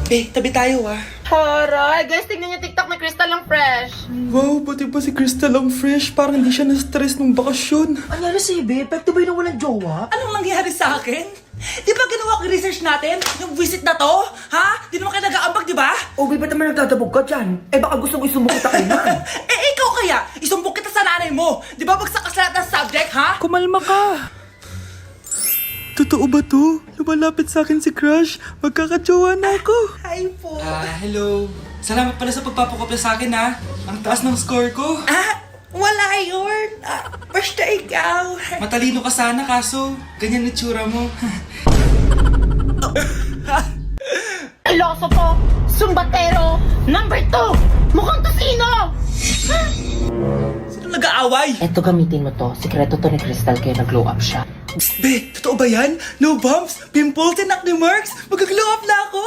tabi tayo ah. Haray, guys, tignan niyo TikTok ni Crystal ang fresh. Wow, buti pa si Crystal ang fresh. Parang hindi siya na-stress nung bakasyon. Anyari si Ibe? Epekto ba yun na walang jowa? Anong nangyari sa akin? Di ba ginawa ko yung research natin? Yung visit na to? Ha? Di naman kayo nag-aambag, di ba? Okay, ba't naman nagdadabog ka dyan? Eh baka gusto mo isumukit ka kayo na. Ikaw kaya, isumbok kita sa nanay mo. Di ba bagsak ka sa lahat ng subject, ha? Kumalma ka. Totoo ba to? Lumalapit sa akin si Crush. Magkakajowa na ako. Hi po. Hello. Salamat pala sa pagpapakopya sa akin ha. Ang taas ng score ko. Wala yun. Basta ikaw. Matalino ka sana kaso ganyan na tsura mo. Iloso to, sumbatero, number 2, mukhang tosino. Sino nag-aaway? Eto, gamitin mo to. Sikreto to ni Crystal kaya nag-glow up siya. Be, totoo ba yan? No bumps, pimples, and acne marks? Mag-glow up na ako?